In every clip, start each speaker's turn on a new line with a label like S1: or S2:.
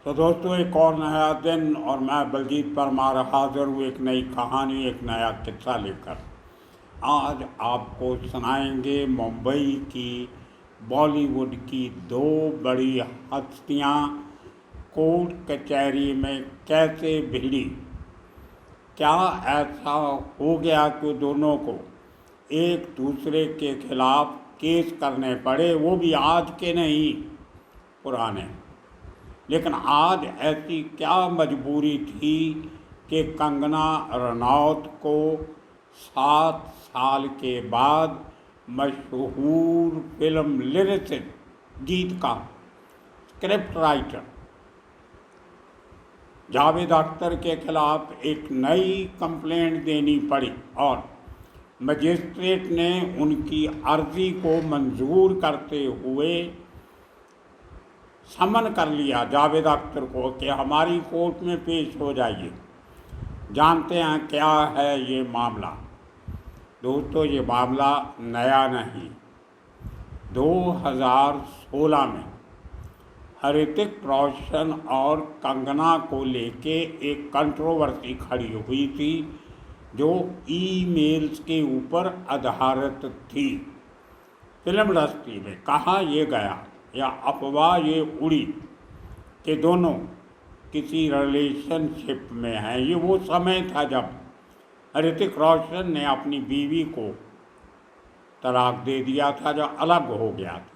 S1: तो दोस्तों, एक और नया दिन और मैं बलजीत परमार हाजिर हूँ एक नई कहानी, एक नया किस्सा लेकर। आज आपको सुनाएंगे मुंबई की, बॉलीवुड की दो बड़ी हस्तियाँ कोर्ट कचहरी में कैसे भिड़ी। क्या ऐसा हो गया कि दोनों को एक दूसरे के खिलाफ केस करने पड़े, वो भी आज के नहीं पुराने। लेकिन आज ऐसी क्या मजबूरी थी कि कंगना रनौत को 7 साल के बाद मशहूर फिल्म लिरिसिस्ट, गीत का स्क्रिप्ट राइटर जावेद अख्तर के खिलाफ एक नई कंप्लेंट देनी पड़ी और मजिस्ट्रेट ने उनकी अर्जी को मंजूर करते हुए समन कर लिया जावेद अख्तर को कि हमारी कोर्ट में पेश हो जाइए। जानते हैं क्या है ये मामला? दोस्तों, ये मामला नया नहीं। 2016 में ऋतिक रोशन और कंगना को लेके एक कंट्रोवर्सी खड़ी हुई थी जो ईमेल्स के ऊपर आधारित थी। फिल्म इंडस्ट्री में कहा ये गया या अफवाह ये उड़ी कि दोनों किसी रिलेशनशिप में हैं। ये वो समय था जब ऋतिक रोशन ने अपनी बीवी को तलाक दे दिया था, जो अलग हो गया था।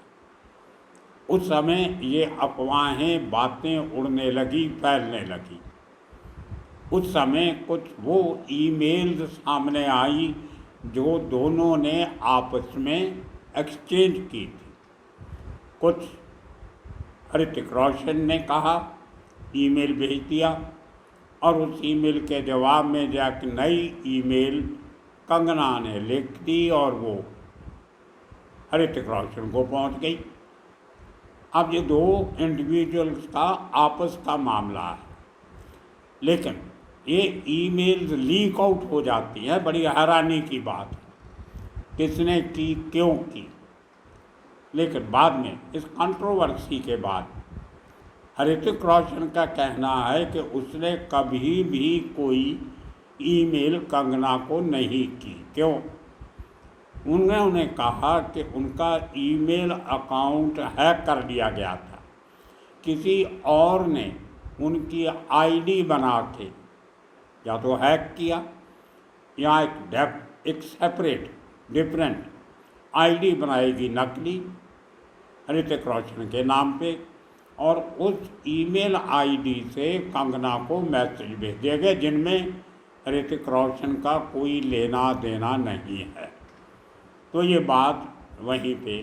S1: उस समय ये अफवाहें, बातें उड़ने लगी, फैलने लगी। उस समय कुछ वो ईमेल्स सामने आई जो दोनों ने आपस में एक्सचेंज की थी। कुछ ऋतिक रोशन ने कहा, ईमेल भेज दिया, और उस ईमेल के जवाब में जाकर नई ईमेल कंगना ने लिख दी और वो ऋतिक रोशन को पहुंच गई। अब ये दो इंडिविजुअल्स का आपस का मामला है, लेकिन ये ईमेल्स लीक आउट हो जाती है। बड़ी हैरानी की बात है, किसने की, क्यों की। लेकिन बाद में इस कंट्रोवर्सी के बाद ऋतिक रोशन का कहना है कि उसने कभी भी कोई ईमेल कंगना को नहीं की। क्यों? उन्होंने कहा कि उनका ईमेल अकाउंट हैक कर दिया गया था। किसी और ने उनकी आईडी बना के या तो हैक किया या एक सेपरेट डिफरेंट आईडी बनाएगी, नकली, ऋतिक रोशन के नाम पे, और उस ईमेल आईडी से कंगना को मैसेज भेजेंगे जिनमें ऋतिक रोशन का कोई लेना देना नहीं है। तो ये बात वहीं पे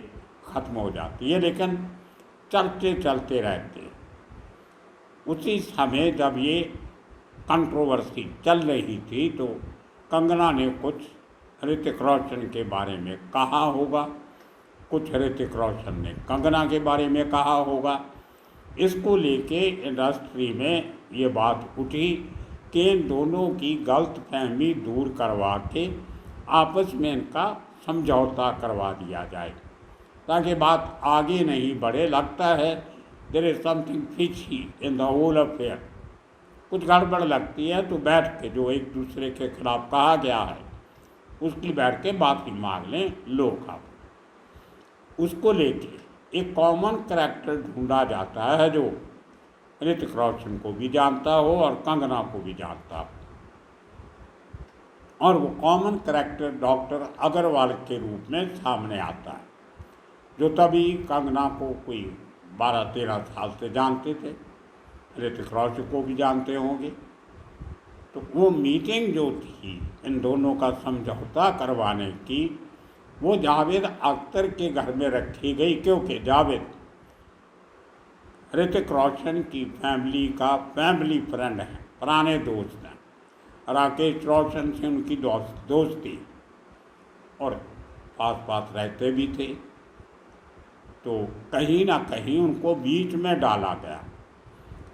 S1: ख़त्म हो जाती है, लेकिन चर्चे चलते रहते हैं। उसी समय जब ये कंट्रोवर्सी चल रही थी तो कंगना ने कुछ ऋतिक रोशन के बारे में कहा होगा, कुछ ऋतिक रोशन ने कंगना के बारे में कहा होगा। इसको लेके इंडस्ट्री में ये बात उठी कि इन दोनों की गलतफहमी दूर करवा के आपस में इनका समझौता करवा दिया जाए ताकि बात आगे नहीं बढ़े। लगता है there is something fishy in the whole affair, कुछ गड़बड़ लगती है। तो बैठ के जो एक दूसरे के खिलाफ कहा गया है उसकी बैठ के माफ़ी मांग लें लोग। आप उसको लेके एक कॉमन करैक्टर ढूंढा जाता है जो ऋतिक रोशन को भी जानता हो और कंगना को भी जानता हो, और वो कॉमन करैक्टर डॉक्टर अग्रवाल के रूप में सामने आता है, जो तभी कंगना को कोई 12-13 साल से जानते थे, ऋतिक रोशन को भी जानते होंगे। तो वो मीटिंग जो थी इन दोनों का समझौता करवाने की, वो जावेद अख्तर के घर में रखी गई, क्योंकि जावेद ऋतिक रोशन की फैमिली का फैमिली फ्रेंड है, पुराने दोस्त हैं। राकेश रोशन से उनकी दोस्ती और पास पास रहते भी थे। तो कहीं ना कहीं उनको बीच में डाला गया।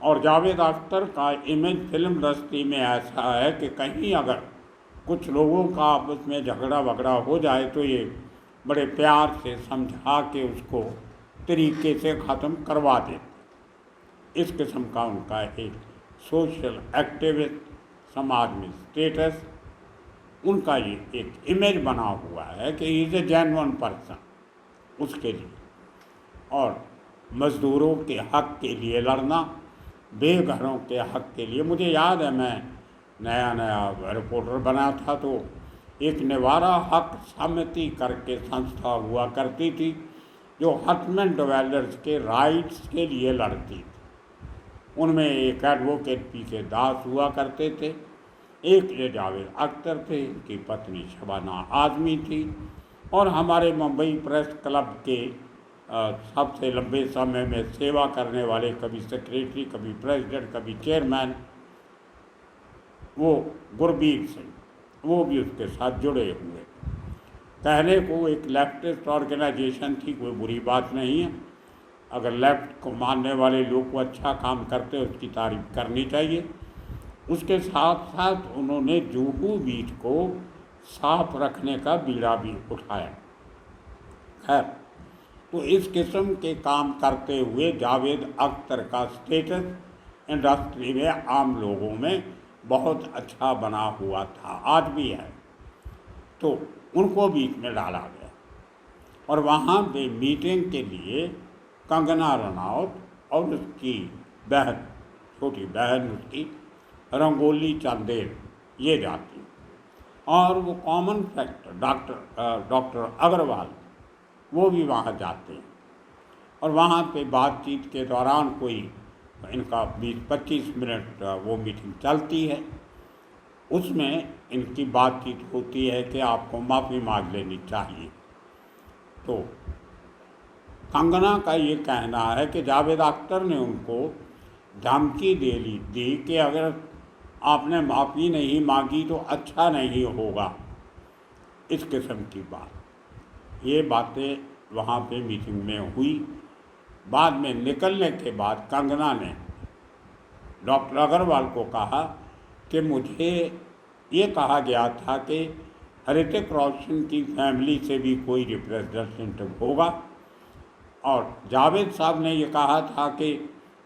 S1: और जावेद अख्तर का इमेज फिल्म इंडस्ट्री में ऐसा है कि कहीं अगर कुछ लोगों का आपस में झगड़ा वगड़ा हो जाए तो ये बड़े प्यार से समझा के उसको तरीके से ख़त्म करवा देते। इस किस्म का उनका एक सोशल एक्टिविस्ट, समाज में स्टेटस, उनका ये एक इमेज बना हुआ है कि इज़ ए जेन्युइन पर्सन, उसके लिए। और मज़दूरों के हक़ के लिए लड़ना, बेघरों के हक़ के लिए। मुझे याद है, मैं नया नया रिपोर्टर बना था तो एक निवारा हक समिति करके संस्था हुआ करती थी जो हटमैन डिवेलपर्स के राइट्स के लिए लड़ती थी। उनमें एक एडवोकेट पी.के. दास हुआ करते थे, एक ये जावेद अख्तर थे, इनकी पत्नी शबाना आज़मी थी, और हमारे मुंबई प्रेस क्लब के सबसे लंबे समय में सेवा करने वाले, कभी सेक्रेटरी, कभी प्रेसिडेंट, कभी चेयरमैन, वो गुरबीर सिंह, वो भी उसके साथ जुड़े हुए। पहले को एक लेफ्टिस्ट ऑर्गेनाइजेशन थी, कोई बुरी बात नहीं है, अगर लेफ्ट को मानने वाले लोग को अच्छा काम करते हैं उसकी तारीफ करनी चाहिए। उसके साथ साथ उन्होंने जुहू बीच को साफ रखने का बीड़ा भी उठाया। खैर, तो इस किस्म के काम करते हुए जावेद अख्तर का स्टेटस इंडस्ट्री में, आम लोगों में बहुत अच्छा बना हुआ था, आज भी है। तो उनको बीच में डाला गया और वहाँ पे मीटिंग के लिए कंगना रनौत और उसकी बहन, छोटी बहन उसकी रंगोली चंदेल, ये जाती। और वो कॉमन फैक्टर डॉक्टर अग्रवाल, वो भी वहाँ जाते हैं। और वहाँ पे बातचीत के दौरान कोई इनका 20-25 मिनट वो मीटिंग चलती है, उसमें इनकी बातचीत होती है कि आपको माफ़ी मांग लेनी चाहिए। तो कंगना का ये कहना है कि जावेद अख्तर ने उनको धमकी दी कि अगर आपने माफ़ी नहीं मांगी तो अच्छा नहीं होगा, इस किस्म की बात। ये बातें वहाँ पे मीटिंग में हुई। बाद में निकलने के बाद कंगना ने डॉक्टर अग्रवाल को कहा कि मुझे ये कहा गया था कि ऋतिक रोशन की फैमिली से भी कोई रिप्रेजेंटेटिव होगा, और जावेद साहब ने ये कहा था कि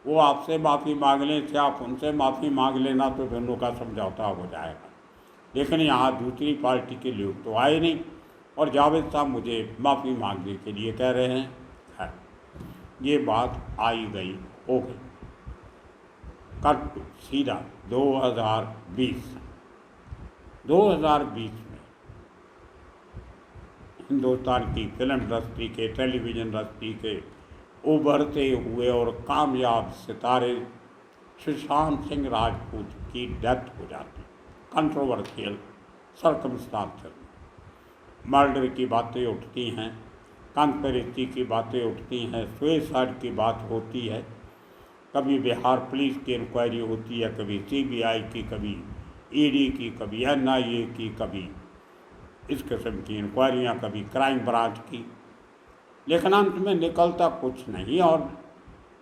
S1: वो आपसे माफ़ी मांगने से आप उनसे माफ़ी मांग लेना तो दोनों का समझौता हो जाएगा। लेकिन यहाँ दूसरी पार्टी के लोग तो आए नहीं और जावेद साहब मुझे माफ़ी मांगने के लिए कह रहे हैं। है, ये बात आई गई हो गई। कट सीधा 2020 में हिंदुस्तान की फिल्म इंडस्ट्री के, टेलीविज़न इंडस्ट्री के उभरते हुए और कामयाब सितारे सुशांत सिंह राजपूत की डेथ हो जाती। कंट्रोवर्शियल सर्कमस्टांसेस, मर्डर की बातें उठती हैं, कंस्पिरेसी की बातें उठती हैं, सुसाइड की बात होती है, कभी बिहार पुलिस की इंक्वायरी होती है, कभी CBI की, कभी ED की, कभी NIA की, कभी इस किस्म की इंक्वायरियाँ, कभी क्राइम ब्रांच की, लेकिन अंत में निकलता कुछ नहीं। और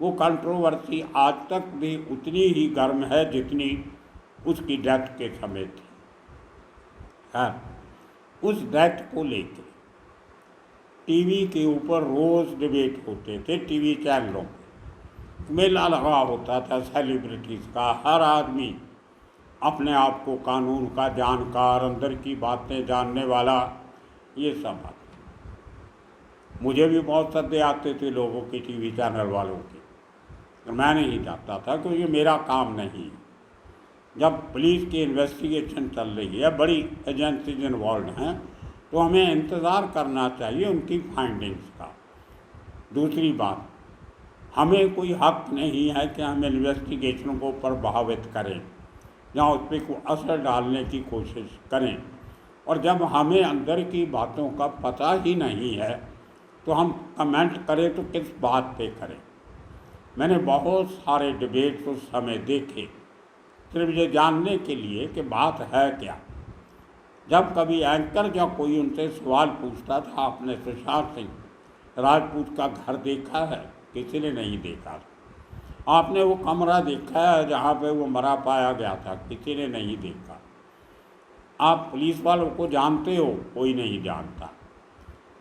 S1: वो कंट्रोवर्सी आज तक भी उतनी ही गर्म है जितनी उसकी डेथ के समय थी। हाँ, उस डेथ को लेकर टीवी के ऊपर रोज़ डिबेट होते थे, टीवी चैनलों पे मेला लगा होता था सेलिब्रिटीज़ का, हर आदमी अपने आप को कानून का जानकार, अंदर की बातें जानने वाला, ये सब बात। मुझे भी बहुत सद्दे आते थे लोगों के, टीवी चैनल वालों के, तो मैं नहीं जाता था क्योंकि ये मेरा काम नहीं। जब पुलिस की इन्वेस्टिगेशन चल रही है, बड़ी एजेंसीज इन्वॉल्व हैं, तो हमें इंतज़ार करना चाहिए उनकी फाइंडिंग्स का। दूसरी बात, हमें कोई हक नहीं है कि हम इन्वेस्टिगेशन को प्रभावित करें या उस पर कोई असर डालने की कोशिश करें। और जब हमें अंदर की बातों का पता ही नहीं है तो हम कमेंट करें तो किस बात पे करें। मैंने बहुत सारे डिबेट्स उस समय देखे सिर्फ ये जानने के लिए कि बात है क्या। जब कभी एंकर या कोई उनसे सवाल पूछता था, आपने सुशांत सिंह राजपूत का घर देखा है? किसी ने नहीं देखा। आपने वो कमरा देखा है जहाँ पे वो मरा पाया गया था? किसी ने नहीं देखा। आप पुलिस वालों को जानते हो? कोई नहीं जानता।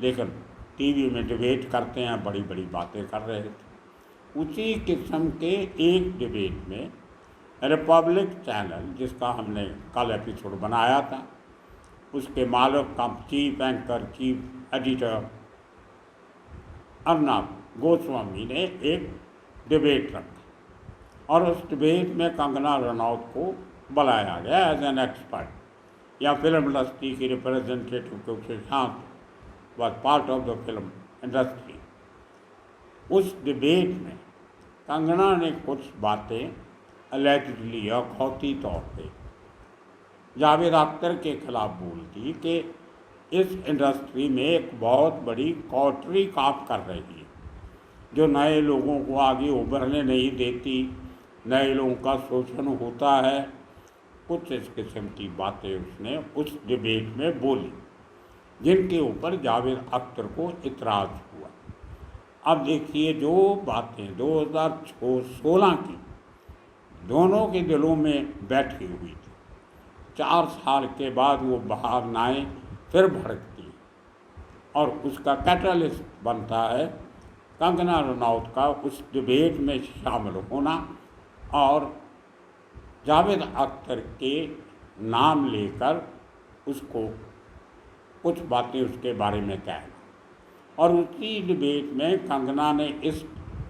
S1: लेकिन टीवी में डिबेट करते हैं, बड़ी बड़ी बातें कर रहे थे। उसी किस्म के एक डिबेट में रिपब्लिक चैनल, जिसका हमने कल एपिसोड बनाया था, उसके मालिक का chief anchor, chief editor Arnab Goswami ने एक डिबेट रखा और उस डिबेट में कंगना रनौत को बुलाया गया एज एन एक्सपर्ट या फिल्म इंडस्ट्री की रिप्रेजेंटेटिव, क्योंकि शांत was part of the film industry. उस डिबेट में कंगना ने कुछ बातें अलेजिडली या खौती तौर पे जावेद अख्तर के खिलाफ बोल दी कि इस इंडस्ट्री में एक बहुत बड़ी कॉटरी काम कर रही है जो नए लोगों को आगे उभरने नहीं देती, नए लोगों का शोषण होता है। कुछ इस किस्म की बातें उसने उस डिबेट में बोली जिनके ऊपर जावेद अख्तर को इतराज़ हुआ। अब देखिए, जो बातें 2016 की दोनों के दिलों में बैठी हुई थी, 4 साल के बाद वो बाहर न आए, फिर भड़कती और उसका कैटलिस्ट बनता है कंगना रनौत का उस डिबेट में शामिल होना और जावेद अख्तर के नाम लेकर उसको कुछ बातें उसके बारे में कहना। और उसी डिबेट में कंगना ने इस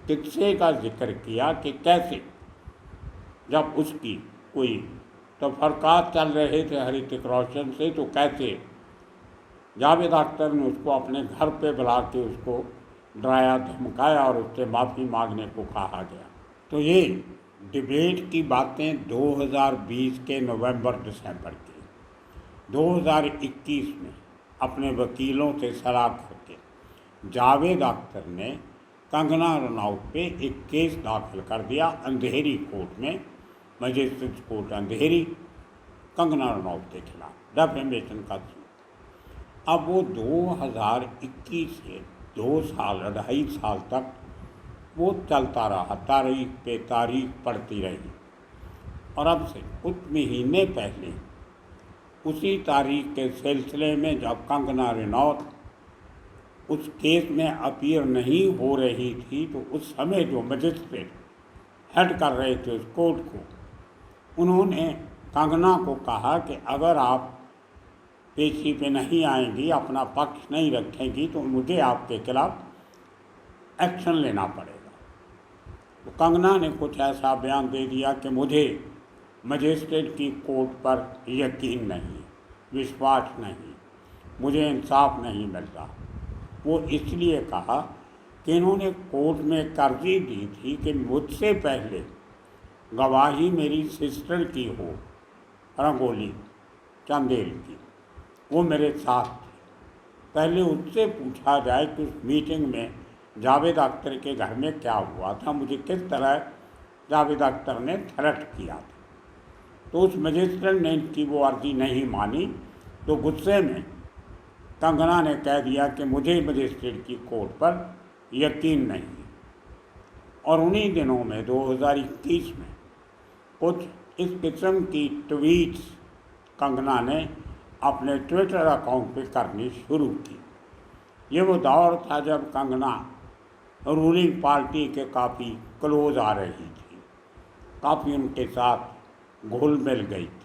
S1: किस्से का जिक्र किया कि कैसे जब उसकी कोई तफरकात चल रहे थे ऋतिक रोशन से, तो कैसे जावेद अख्तर ने उसको अपने घर पे बुला के उसको डराया, धमकाया और उससे माफ़ी मांगने को कहा गया। तो ये डिबेट की बातें 2020 के नवंबर दिसंबर की। 2021 में अपने वकीलों से सलाह करके जावेद अख्तर ने कंगना रनौत पे एक केस दाखिल कर दिया अंधेरी कोर्ट में, मजिस्ट्रेट कोर्ट अंधेरी, कंगना रनौत के खिलाफ डेफेमेशन का सूट। अब वो 2021 से 2 साल 2.5 साल तक वो चलता रहा, तारीख पे तारीख पड़ती रही। और अब से कुछ महीने पहले उसी तारीख के सिलसिले में जब कंगना रनौत उस केस में अपीयर नहीं हो रही थी, तो उस समय जो मजिस्ट्रेट हेड कर रहे थे उस कोर्ट को, उन्होंने कंगना को कहा कि अगर आप पेशी पे नहीं आएंगी, अपना पक्ष नहीं रखेंगी, तो मुझे आपके खिलाफ एक्शन लेना पड़ेगा। तो कंगना ने कुछ ऐसा बयान दे दिया कि मुझे मजिस्ट्रेट की कोर्ट पर यकीन नहीं, विश्वास नहीं, मुझे इंसाफ नहीं मिलता। वो इसलिए कहा कि इन्होंने कोर्ट में अर्जी दी थी कि मुझसे पहले गवाही मेरी सिस्टर की हो, रंगोली चंदेल की, वो मेरे साथ थी। पहले उससे पूछा जाए कि उस मीटिंग में जावेद अख्तर के घर में क्या हुआ था, मुझे किस तरह जावेद अख्तर ने थ्रेट किया था। तो उस मजिस्ट्रेट ने इनकी वो अर्जी नहीं मानी, तो गुस्से में कंगना ने कह दिया कि मुझे मजिस्ट्रेट की कोर्ट पर यकीन नहीं। और उन्हीं दिनों में 2021 में कुछ इस किस्म की ट्वीट्स कंगना ने अपने ट्विटर अकाउंट पे करनी शुरू की। ये वो दौर था जब कंगना रूलिंग पार्टी के काफ़ी क्लोज आ रही थी, काफ़ी उनके साथ घुल मिल गई थी।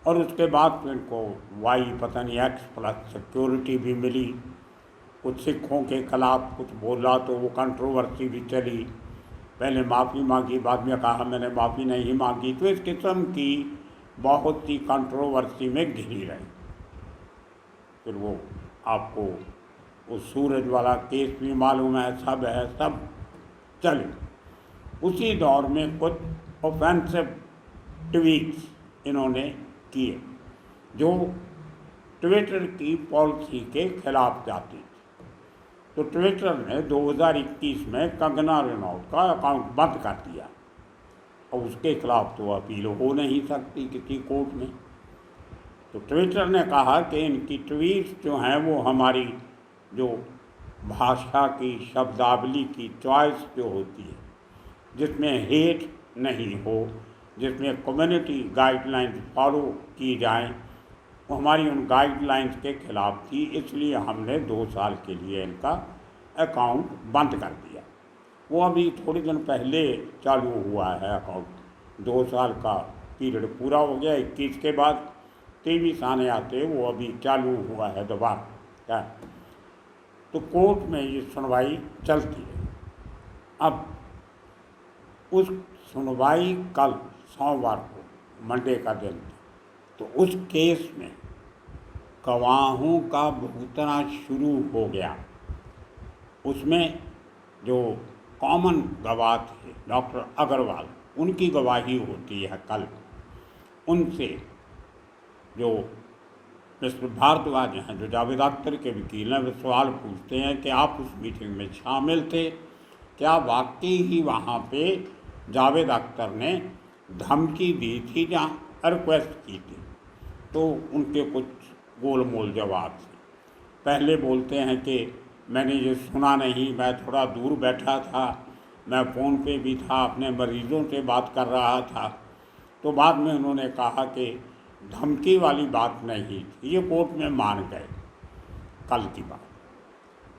S1: और उसके बाद फिर इनको पता नहीं X+ सिक्योरिटी भी मिली। कुछ सिखों के खिलाफ कुछ बोला तो वो कंट्रोवर्सी भी चली। पहले माफ़ी मांगी, बाद में कहा मैंने माफ़ी नहीं मांगी। तो इस किस्म की बहुत सी कंट्रोवर्सी में घिरी रही। फिर वो आपको वो सूरज वाला केस भी मालूम है, सब है, सब चले। उसी दौर में कुछ ऑफेंसिव ट्वीट्स इन्होंने किए जो ट्विटर की पॉलिसी के खिलाफ जाती थी। तो ट्विटर ने 2021 में कंगना रनौत का अकाउंट बंद कर दिया और उसके खिलाफ तो अपील हो नहीं सकती किसी कोर्ट में। तो ट्विटर ने कहा कि इनकी ट्वीट्स जो हैं वो हमारी जो भाषा की शब्दावली की चॉइस जो होती है, जिसमें हेट नहीं हो, जिसमें कम्युनिटी गाइडलाइंस फॉलो की जाएं, वो हमारी उन गाइडलाइंस के खिलाफ थी। इसलिए हमने 2 साल के लिए इनका अकाउंट बंद कर दिया। वो अभी थोड़े दिन पहले चालू हुआ है अकाउंट। 2 साल का पीरियड पूरा हो गया, 21 के बाद 23 आने आते वो अभी चालू हुआ है दोबारा। तो कोर्ट में ये सुनवाई चलती है। अब उस सुनवाई कल सोमवार को, मंडे का दिन था, तो उस केस में गवाहों का भुगतना शुरू हो गया। उसमें जो कॉमन गवाह थे डॉक्टर अग्रवाल, उनकी गवाही होती है कल। उनसे जो मिस्टर भारद्वाज हैं, जो जावेद अख्तर के वकील हैं, वे सवाल पूछते हैं कि आप उस मीटिंग में शामिल थे, क्या वाकई ही वहाँ पे जावेद अख्तर ने धमकी दी थी या रिक्वेस्ट की थी? तो उनके कुछ गोल मोल जवाब थे। पहले बोलते हैं कि मैंने ये सुना नहीं, मैं थोड़ा दूर बैठा था, मैं फ़ोन पे भी था, अपने मरीज़ों से बात कर रहा था। तो बाद में उन्होंने कहा कि धमकी वाली बात नहीं थी, ये कोर्ट में मान गए कल की बात।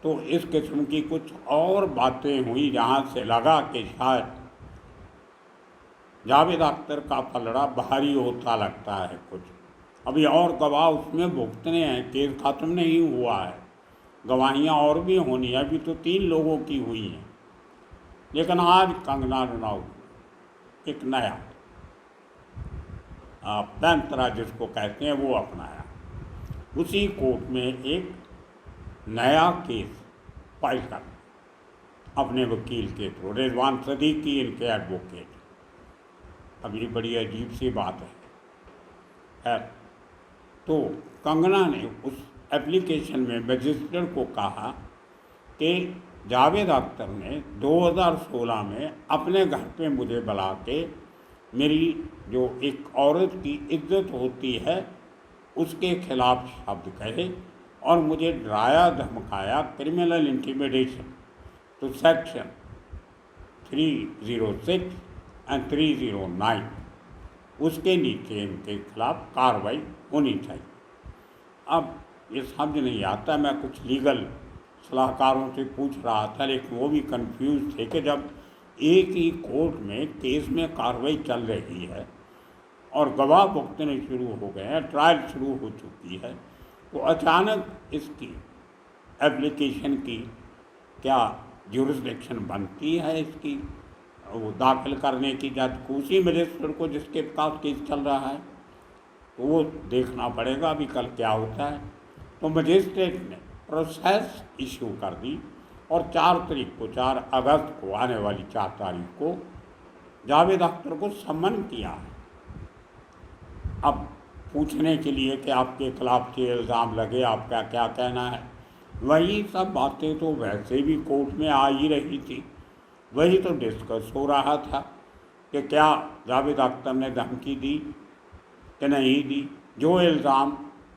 S1: तो इस किस्म की कुछ और बातें हुई जहाँ से लगा कि शायद जावेद अख्तर का पलड़ा भारी होता लगता है कुछ। अभी और गवाह उसमें भुगतने हैं, केस ख़त्म नहीं हुआ है, गवाहियाँ और भी होनी है। अभी तो 3 लोगों की हुई हैं, लेकिन आज कंगना रनौत एक नया पैंतरा जिसको कहते हैं वो अपनाया। उसी कोर्ट में एक नया केस फाइल कर अपने वकील के थ्रू, रिजवान सदीकी इनके एडवोकेट। अब ये बड़ी अजीब सी बात है। तो कंगना ने उस एप्लीकेशन में मजिस्ट्रेट को कहा कि जावेद अख्तर ने 2016 में अपने घर पे मुझे बुला के मेरी जो एक औरत की इज्जत होती है उसके खिलाफ शब्द कहे और मुझे डराया धमकाया, क्रिमिनल इंटिमिडेशन। तो सेक्शन 306 एंड 309 उसके नीचे इनके खिलाफ कार्रवाई होनी चाहिए। अब ये समझ नहीं आता, मैं कुछ लीगल सलाहकारों से पूछ रहा था, लेकिन वो भी कंफ्यूज थे कि जब एक ही कोर्ट में केस में कार्रवाई चल रही है और गवाह भुगतने शुरू हो गए हैं, ट्रायल शुरू हो चुकी है, तो अचानक इसकी एप्लीकेशन की क्या ज्यूरिसडिक्शन बनती है इसकी वो दाखिल करने की जज उसी मजिस्ट्रेट को जिसके पास केस चल रहा है? तो वो देखना पड़ेगा अभी कल क्या होता है। तो मजिस्ट्रेट ने प्रोसेस इशू कर दी और 4 अगस्त को, आने वाली 4 तारीख को जावेद अख्तर को सम्मन किया है। अब पूछने के लिए कि आपके खिलाफ ये इल्ज़ाम लगे, आपका क्या कहना है। वही सब बातें तो वैसे भी कोर्ट में आ ही रही थी, वही तो डिस्कस हो रहा था कि क्या जावेद अख्तर ने धमकी दी कि नहीं दी। जो इल्ज़ाम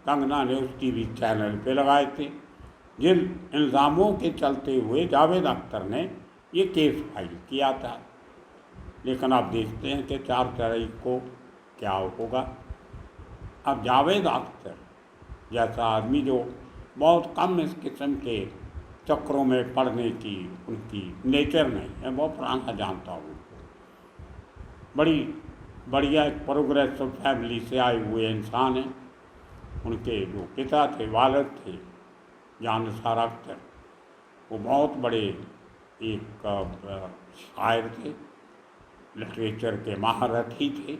S1: कंगना ने उस टीवी चैनल पे लगाए थे, जिन इल्ज़ामों के चलते हुए जावेद अख्तर ने ये केस फाइल किया था। लेकिन अब देखते हैं कि 4 तारीख को क्या होगा। अब जावेद अख्तर जैसा आदमी जो बहुत कम इस किस्म के चक्रों में पड़ने की उनकी नेचर नहीं है, बहुत पुराना जानता हूँ उनको, बड़ी बढ़िया एक प्रोग्रेसिव फैमिली से आए हुए इंसान हैं। उनके जो पिता थे, वालिद थे जानिसार अख्तर, वो बहुत बड़े एक शायर थे, लिटरेचर के महारथी थे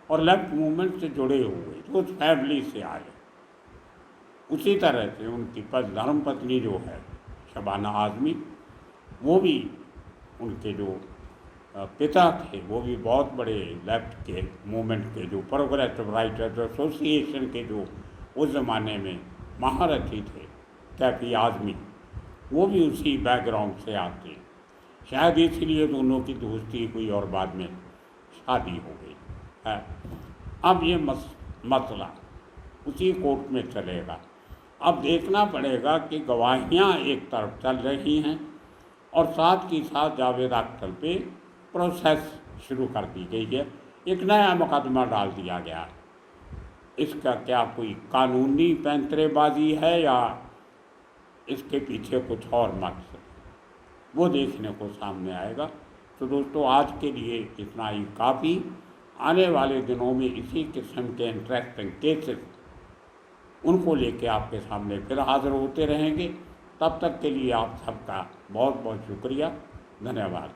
S1: और लेफ्ट मूवमेंट से जुड़े हुए, तो उस फैमिली से आए। उसी तरह से उनकी धर्मपत्नी जो है शबाना आज़मी, वो भी उनके जो पिता थे वो भी बहुत बड़े लेफ्ट के मूवमेंट के जो प्रोग्रेसिव राइटर्स एसोसिएशन के जो उस ज़माने में महारथी थे, कैफी आज़मी, वो भी उसी बैकग्राउंड से आते। शायद इसलिए दोनों की दोस्ती हुई और बाद में शादी हो गई है। अब ये मसला उसी कोर्ट में चलेगा। अब देखना पड़ेगा कि गवाहियाँ एक तरफ चल रही हैं और साथ ही साथ जावेद अख्तर पे प्रोसेस शुरू कर दी गई है, एक नया मुकदमा डाल दिया गया है। इसका क्या कोई कानूनी पैंतरेबाजी है या इसके पीछे कुछ और मकसद? वो देखने को सामने आएगा। तो दोस्तों आज के लिए इतना ही काफ़ी। आने वाले दिनों में इसी किस्म के इंटरेस्टिंग केसेस उनको लेके आपके सामने फिर हाज़िर होते रहेंगे। तब तक के लिए आप सबका बहुत बहुत शुक्रिया, धन्यवाद।